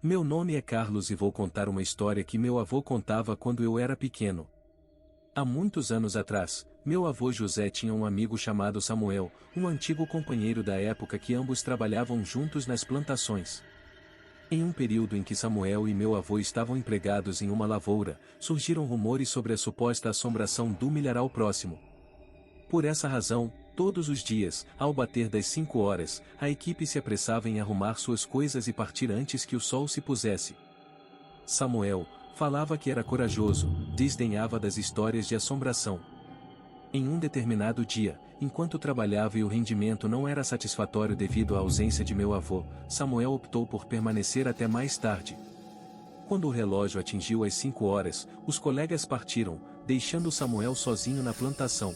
Meu nome é Carlos e vou contar uma história que meu avô contava quando eu era pequeno. Há muitos anos atrás, meu avô José tinha um amigo chamado Samuel, um antigo companheiro da época que ambos trabalhavam juntos nas plantações. Em um período em que Samuel e meu avô estavam empregados em uma lavoura, surgiram rumores sobre a suposta assombração do milharal próximo. Por essa razão, todos os dias, ao bater das 5 horas, a equipe se apressava em arrumar suas coisas e partir antes que o sol se pusesse. Samuel falava que era corajoso, desdenhava das histórias de assombração. Em um determinado dia, enquanto trabalhava e o rendimento não era satisfatório devido à ausência de meu avô, Samuel optou por permanecer até mais tarde. Quando o relógio atingiu as 5 horas, os colegas partiram, deixando Samuel sozinho na plantação.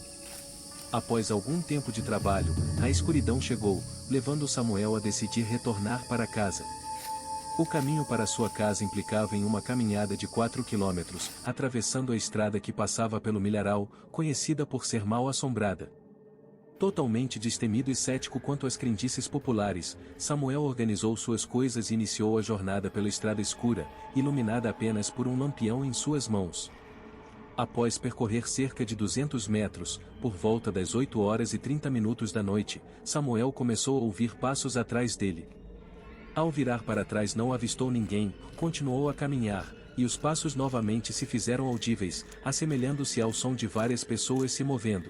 Após algum tempo de trabalho, a escuridão chegou, levando Samuel a decidir retornar para casa. O caminho para sua casa implicava em uma caminhada de 4 quilômetros, atravessando a estrada que passava pelo milharal, conhecida por ser mal assombrada. Totalmente destemido e cético quanto às crendices populares, Samuel organizou suas coisas e iniciou a jornada pela estrada escura, iluminada apenas por um lampião em suas mãos. Após percorrer cerca de 200 metros, por volta das 8 horas e 30 minutos da noite, Samuel começou a ouvir passos atrás dele. Ao virar para trás não avistou ninguém, continuou a caminhar, e os passos novamente se fizeram audíveis, assemelhando-se ao som de várias pessoas se movendo.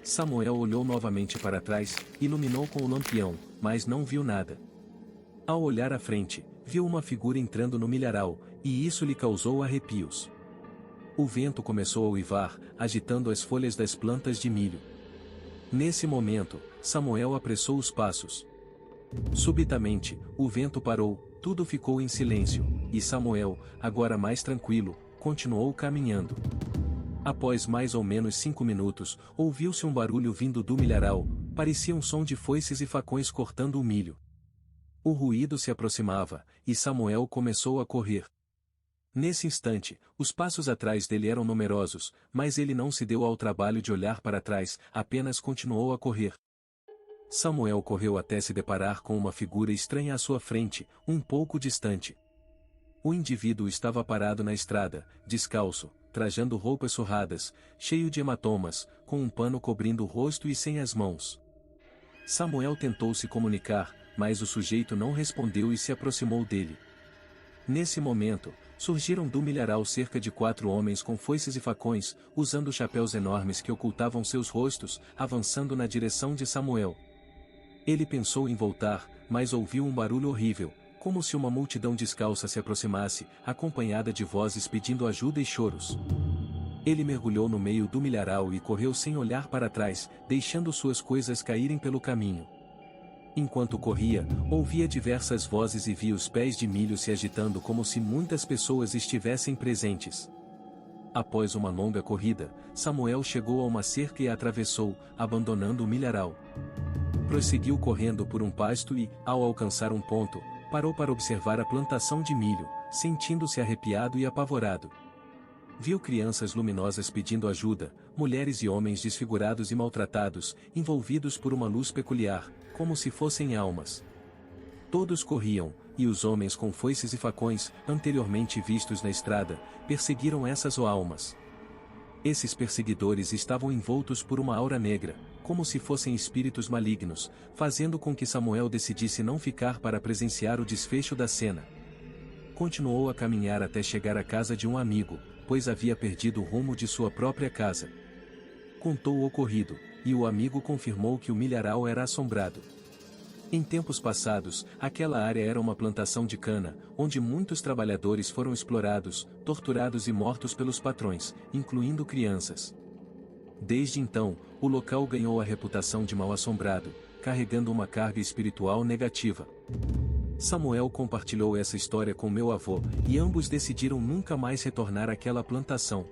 Samuel olhou novamente para trás, iluminou com o lampião, mas não viu nada. Ao olhar à frente, viu uma figura entrando no milharal, e isso lhe causou arrepios. O vento começou a uivar, agitando as folhas das plantas de milho. Nesse momento, Samuel apressou os passos. Subitamente, o vento parou, tudo ficou em silêncio, e Samuel, agora mais tranquilo, continuou caminhando. Após mais ou menos 5 minutos, ouviu-se um barulho vindo do milharal, parecia um som de foices e facões cortando o milho. O ruído se aproximava, e Samuel começou a correr. Nesse instante, os passos atrás dele eram numerosos, mas ele não se deu ao trabalho de olhar para trás, apenas continuou a correr. Samuel correu até se deparar com uma figura estranha à sua frente, um pouco distante. O indivíduo estava parado na estrada, descalço, trajando roupas surradas, cheio de hematomas, com um pano cobrindo o rosto e sem as mãos. Samuel tentou se comunicar, mas o sujeito não respondeu e se aproximou dele. Nesse momento, surgiram do milharal cerca de 4 homens com foices e facões, usando chapéus enormes que ocultavam seus rostos, avançando na direção de Samuel. Ele pensou em voltar, mas ouviu um barulho horrível, como se uma multidão descalça se aproximasse, acompanhada de vozes pedindo ajuda e choros. Ele mergulhou no meio do milharal e correu sem olhar para trás, deixando suas coisas caírem pelo caminho. Enquanto corria, ouvia diversas vozes e via os pés de milho se agitando como se muitas pessoas estivessem presentes. Após uma longa corrida, Samuel chegou a uma cerca e a atravessou, abandonando o milharal. Prosseguiu correndo por um pasto e, ao alcançar um ponto, parou para observar a plantação de milho, sentindo-se arrepiado e apavorado. Viu crianças luminosas pedindo ajuda, mulheres e homens desfigurados e maltratados, envolvidos por uma luz peculiar, como se fossem almas. Todos corriam, e os homens com foices e facões, anteriormente vistos na estrada, perseguiram essas almas. Esses perseguidores estavam envoltos por uma aura negra, como se fossem espíritos malignos, fazendo com que Samuel decidisse não ficar para presenciar o desfecho da cena. Continuou a caminhar até chegar à casa de um amigo, pois havia perdido o rumo de sua própria casa. Contou o ocorrido, e o amigo confirmou que o milharal era assombrado. Em tempos passados, aquela área era uma plantação de cana, onde muitos trabalhadores foram explorados, torturados e mortos pelos patrões, incluindo crianças. Desde então, o local ganhou a reputação de mal-assombrado, carregando uma carga espiritual negativa. Samuel compartilhou essa história com meu avô, e ambos decidiram nunca mais retornar àquela plantação.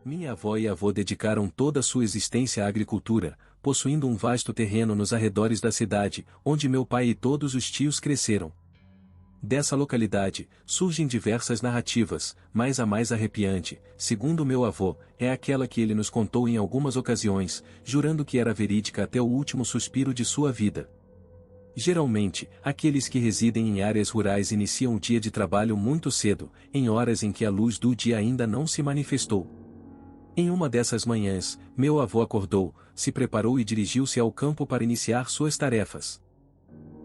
Minha avó e avô dedicaram toda sua existência à agricultura, possuindo um vasto terreno nos arredores da cidade, onde meu pai e todos os tios cresceram. Dessa localidade, surgem diversas narrativas, mas a mais arrepiante, segundo meu avô, é aquela que ele nos contou em algumas ocasiões, jurando que era verídica até o último suspiro de sua vida. Geralmente, aqueles que residem em áreas rurais iniciam o dia de trabalho muito cedo, em horas em que a luz do dia ainda não se manifestou. Em uma dessas manhãs, meu avô acordou, se preparou e dirigiu-se ao campo para iniciar suas tarefas.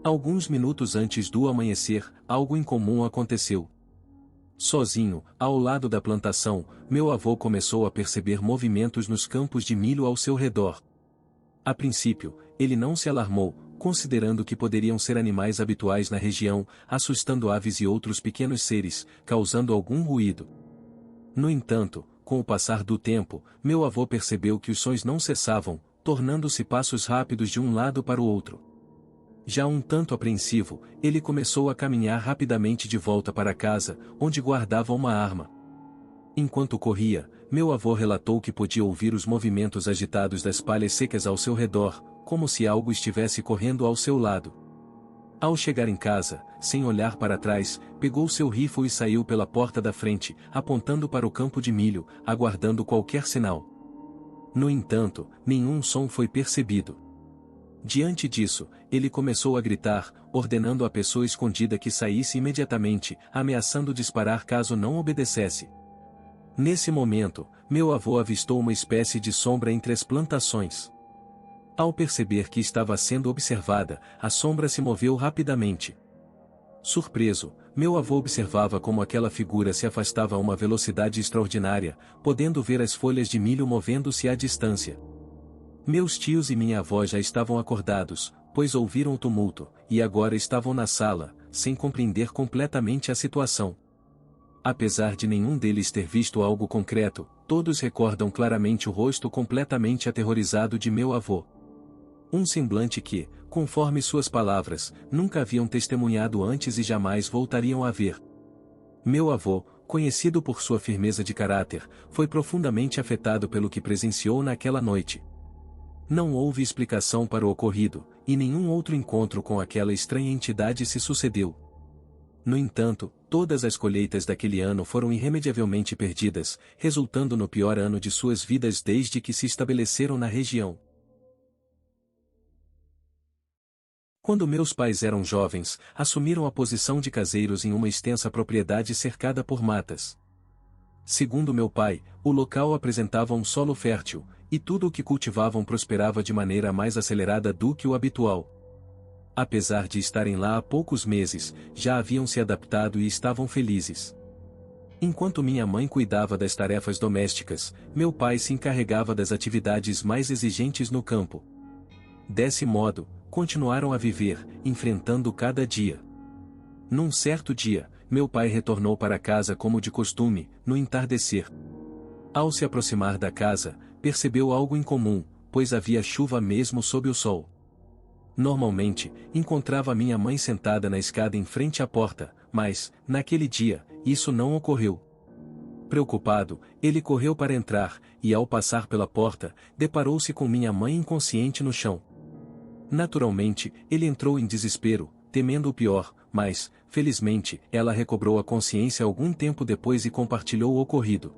Alguns minutos antes do amanhecer, algo incomum aconteceu. Sozinho, ao lado da plantação, meu avô começou a perceber movimentos nos campos de milho ao seu redor. A princípio, ele não se alarmou, considerando que poderiam ser animais habituais na região, assustando aves e outros pequenos seres, causando algum ruído. No entanto, com o passar do tempo, meu avô percebeu que os sons não cessavam, tornando-se passos rápidos de um lado para o outro. Já um tanto apreensivo, ele começou a caminhar rapidamente de volta para casa, onde guardava uma arma. Enquanto corria, meu avô relatou que podia ouvir os movimentos agitados das palhas secas ao seu redor, como se algo estivesse correndo ao seu lado. Ao chegar em casa, sem olhar para trás, pegou seu rifle e saiu pela porta da frente, apontando para o campo de milho, aguardando qualquer sinal. No entanto, nenhum som foi percebido. Diante disso, ele começou a gritar, ordenando à pessoa escondida que saísse imediatamente, ameaçando disparar caso não obedecesse. Nesse momento, meu avô avistou uma espécie de sombra entre as plantações. Ao perceber que estava sendo observada, a sombra se moveu rapidamente. Surpreso, meu avô observava como aquela figura se afastava a uma velocidade extraordinária, podendo ver as folhas de milho movendo-se à distância. Meus tios e minha avó já estavam acordados, pois ouviram o tumulto, e agora estavam na sala, sem compreender completamente a situação. Apesar de nenhum deles ter visto algo concreto, todos recordam claramente o rosto completamente aterrorizado de meu avô. Um semblante que, conforme suas palavras, nunca haviam testemunhado antes e jamais voltariam a ver. Meu avô, conhecido por sua firmeza de caráter, foi profundamente afetado pelo que presenciou naquela noite. Não houve explicação para o ocorrido, e nenhum outro encontro com aquela estranha entidade se sucedeu. No entanto, todas as colheitas daquele ano foram irremediavelmente perdidas, resultando no pior ano de suas vidas desde que se estabeleceram na região. Quando meus pais eram jovens, assumiram a posição de caseiros em uma extensa propriedade cercada por matas. Segundo meu pai, o local apresentava um solo fértil, e tudo o que cultivavam prosperava de maneira mais acelerada do que o habitual. Apesar de estarem lá há poucos meses, já haviam se adaptado e estavam felizes. Enquanto minha mãe cuidava das tarefas domésticas, meu pai se encarregava das atividades mais exigentes no campo. Desse modo, continuaram a viver, enfrentando cada dia. Num certo dia, meu pai retornou para casa como de costume, no entardecer. Ao se aproximar da casa, percebeu algo incomum, pois havia chuva mesmo sob o sol. Normalmente, encontrava minha mãe sentada na escada em frente à porta, mas, naquele dia, isso não ocorreu. Preocupado, ele correu para entrar, e ao passar pela porta, deparou-se com minha mãe inconsciente no chão. Naturalmente, ele entrou em desespero, temendo o pior, mas, felizmente, ela recobrou a consciência algum tempo depois e compartilhou o ocorrido.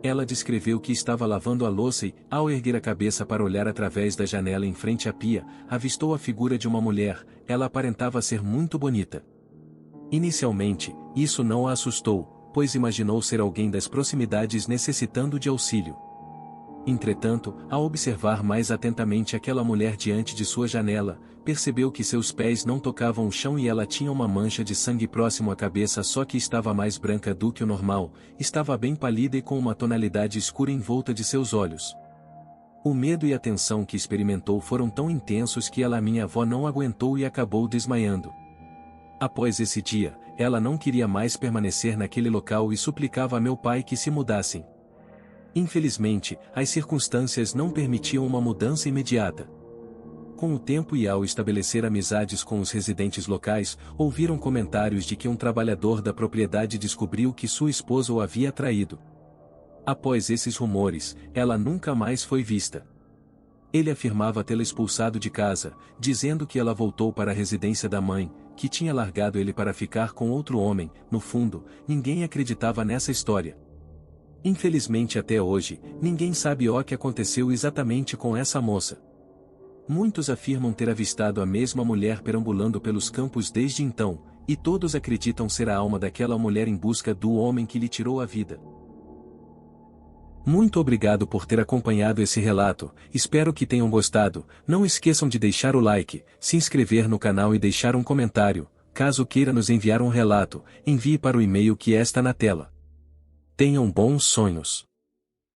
Ela descreveu que estava lavando a louça e, ao erguer a cabeça para olhar através da janela em frente à pia, avistou a figura de uma mulher. Ela aparentava ser muito bonita. Inicialmente, isso não a assustou, pois imaginou ser alguém das proximidades necessitando de auxílio. Entretanto, ao observar mais atentamente aquela mulher diante de sua janela, percebeu que seus pés não tocavam o chão e ela tinha uma mancha de sangue próximo à cabeça, só que estava mais branca do que o normal, estava bem pálida e com uma tonalidade escura em volta de seus olhos. O medo e a tensão que experimentou foram tão intensos que minha avó não aguentou e acabou desmaiando. Após esse dia, ela não queria mais permanecer naquele local e suplicava a meu pai que se mudassem. Infelizmente, as circunstâncias não permitiam uma mudança imediata. Com o tempo e ao estabelecer amizades com os residentes locais, ouviram comentários de que um trabalhador da propriedade descobriu que sua esposa o havia traído. Após esses rumores, ela nunca mais foi vista. Ele afirmava tê-la expulsado de casa, dizendo que ela voltou para a residência da mãe, que tinha largado ele para ficar com outro homem. No fundo, ninguém acreditava nessa história. Infelizmente até hoje, ninguém sabe o que aconteceu exatamente com essa moça. Muitos afirmam ter avistado a mesma mulher perambulando pelos campos desde então, e todos acreditam ser a alma daquela mulher em busca do homem que lhe tirou a vida. Muito obrigado por ter acompanhado esse relato, espero que tenham gostado. Não esqueçam de deixar o like, se inscrever no canal e deixar um comentário. Caso queira nos enviar um relato, envie para o e-mail que está na tela. Tenham bons sonhos.